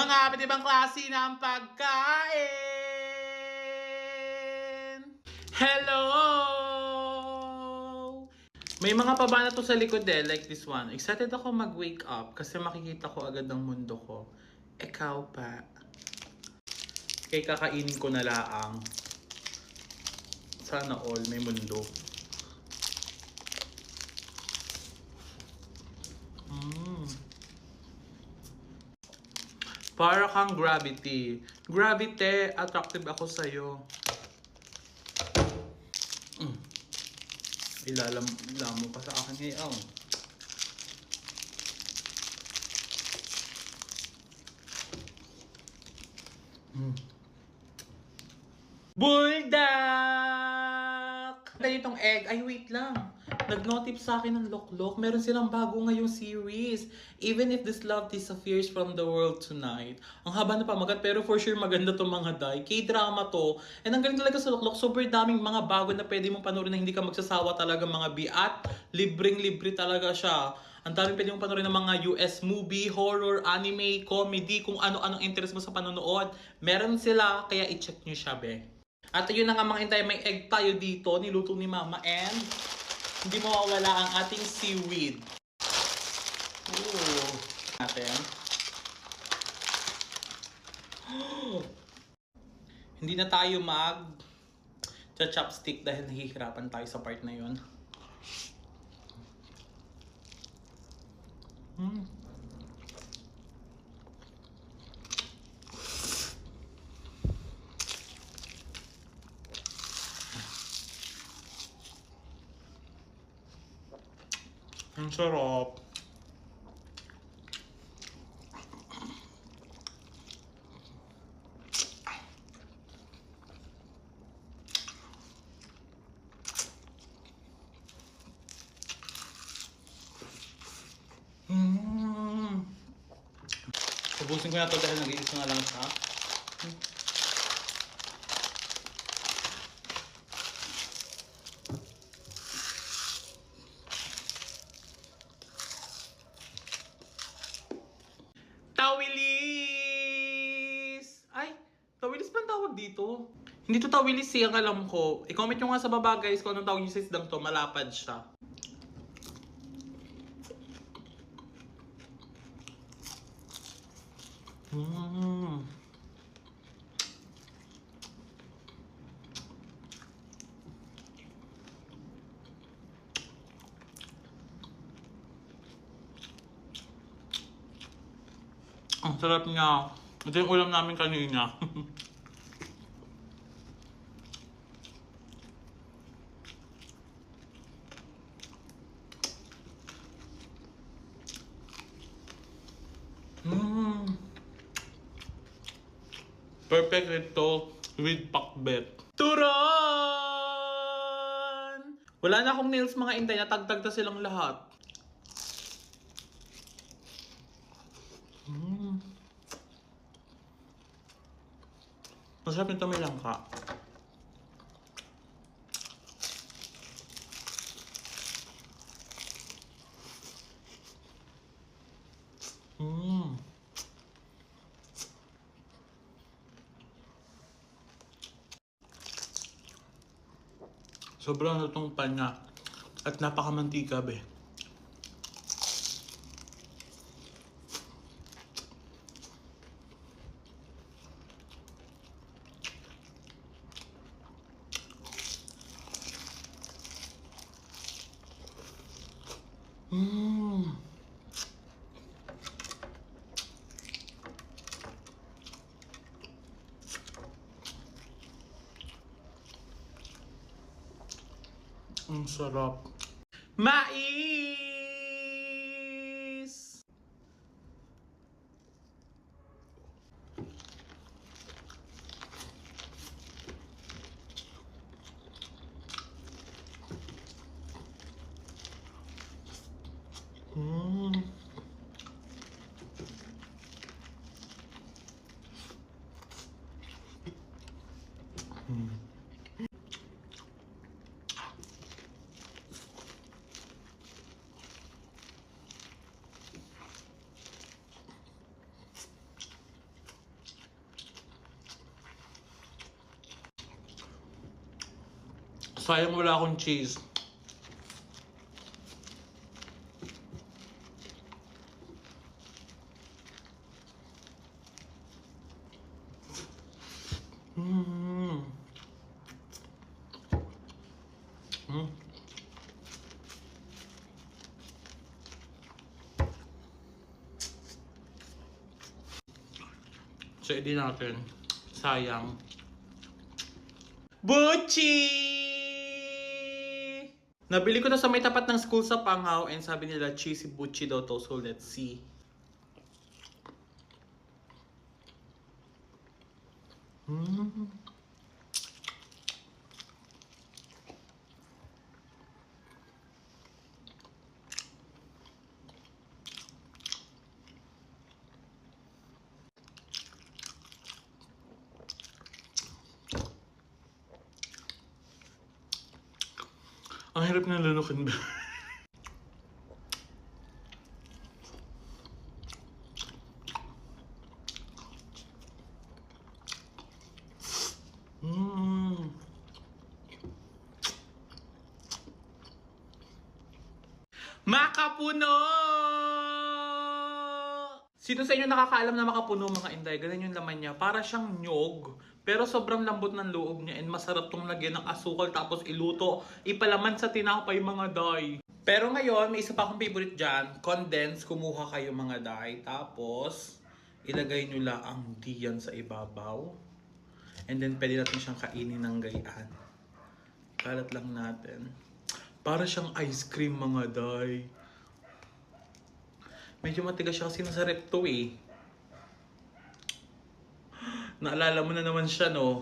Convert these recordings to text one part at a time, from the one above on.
Mga iba't ibang klase ng pagkain! Hello! May mga pabana to sa likod like this one. Excited ako mag-wake up kasi makikita ko agad ang mundo ko. Ikaw pa. Kaya kakainin ko na laang. Sana all may mundo. Para kang Gravity. Gravity, attractive ako sa'yo. Ilalam mo pa sa akin ngayon. Buldak! Ganitong egg. Ay, wait lang. Nag-notif sa akin ng Loklok. Meron silang bago ngayong series. Even if this love disappears from the world tonight. Ang haba na pamagat pero for sure maganda to mga day. K-drama to. And ang galing talaga sa Loklok. Super daming mga bago na pwede mong panoorin na hindi ka magsasawa talaga mga biat. Libreng-libre talaga siya. Ang daming pwede mong panoorin ng mga US movie, horror, anime, comedy, kung ano-anong interest mo sa panonood. Meron sila, kaya i-check nyo siya, be. At yun na nga mga intay, may egg tayo dito, niluto ni Mama, and hindi mawawala ang ating seaweed. Ooh. Natin. Hindi na tayo chopstick dahil nahihirapan tayo sa part na yun. Ang sarap. Ubusin ko na to dahil nag-iisa na lang siya. Tawilis! Ay, tawilis pa ang tawag dito. Hindi to tawilis ang alam ko. I-comment nyo nga sa baba guys kung anong tawag nyo sa isdang to. Malapad siya. Ang sarap niya. Ito yung ulam namin kanina. Perfect ito with pakbet. Turon! Wala na akong nails mga intay. Natagtag na silang lahat. Masarap nito may langka. Sobrang lutong pan niya. At napakamantika, be. Ang sarap. Mais! Sayang wala akong cheese. Mm. Mm. So, hindi natin. Sayang. Buchi! Nabili ko na sa may tapat ng school sa Pangaw and sabi nila cheesy buchi daw to. So, let's see. Mm. Ang hirap na lunukin ba? Mm. Makapuno! Sino sa inyo nakakaalam na makapuno mga inday? Ganun yung laman niya. Para siyang nyog. Pero sobrang lambot ng loob niya and masarap tong lagyan ng asukal tapos iluto. Ipalaman sa tinapay mga day. Pero ngayon, may isa pa akong favorite dyan. Condense, kumuha kayo mga day. Tapos, ilagay nyo lang ang diyan sa ibabaw. And then, pwede natin siyang kainin ng gayaan. Kalat lang natin. Para siyang ice cream mga day. Medyo matigas siya kasi nasa rep to eh. Naalala mo na naman siya, no?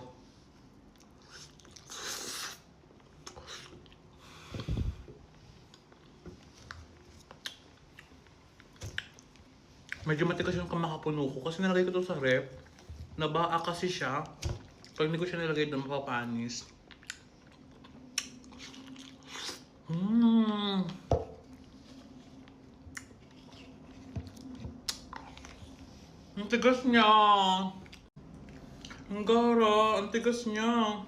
Medyo matigas yung kamakapuno ko kasi nilagay ko to sa rep. Nabaa kasi siya. Pag hindi ko siya nilagay doon, mapapanis. Mmm. Ang tigas niya. Ang gara. Ang tigas niya.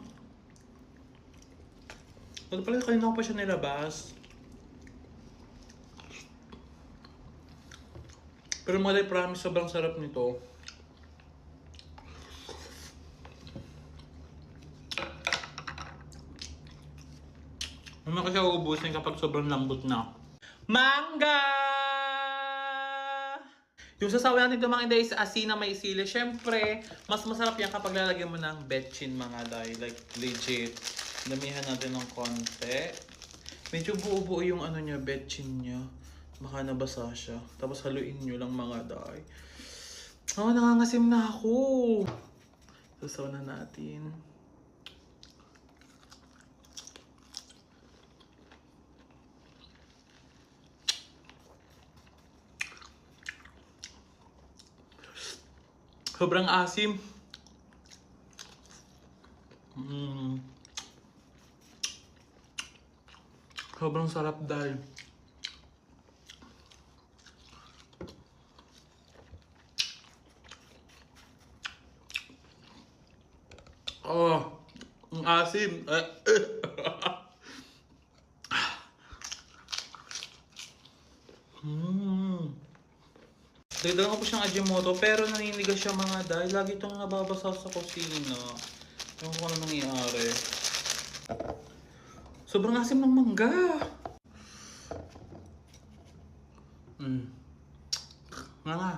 Ito pala kanina ko pa siya nilabas. Pero mga day, promise, sobrang sarap nito. Ano kasi uubusin kapag sobrang lambot na. Mangga! Yung sasawa natin ito mga day is asin na may sili. Siyempre, mas masarap yan kapag lalagyan mo ng betchin mga day. Like, legit. Damihan natin ng konti. Medyo buo-buo yung ano niya, betchin niya. Baka nabasa siya. Tapos haluin nyo lang mga day. Oh, nangangasim na ako. Sasaw na natin. Sobrang asim. Sobrang sarap dahil. Oh, ang asim. Dagdagan ko po siyang Ajinomoto pero naninigas siya mga dahil lagi itong nababasa sa kusina. Ewan ko ano nangyayari. Sobrang asim ng mangga. Nga nga.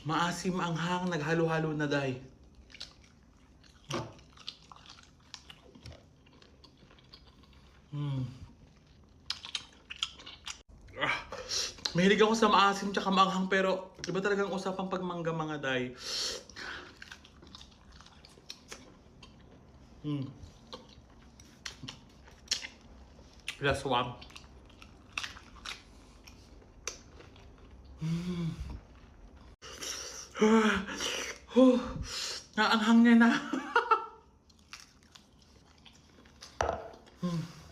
Maasim ang hang, naghalo-halo na day. Mahilig ako sa maasim tsaka maanghang pero iba talagang usapang pagmangga mga day. Last one. Naanghang niya na. Hmm.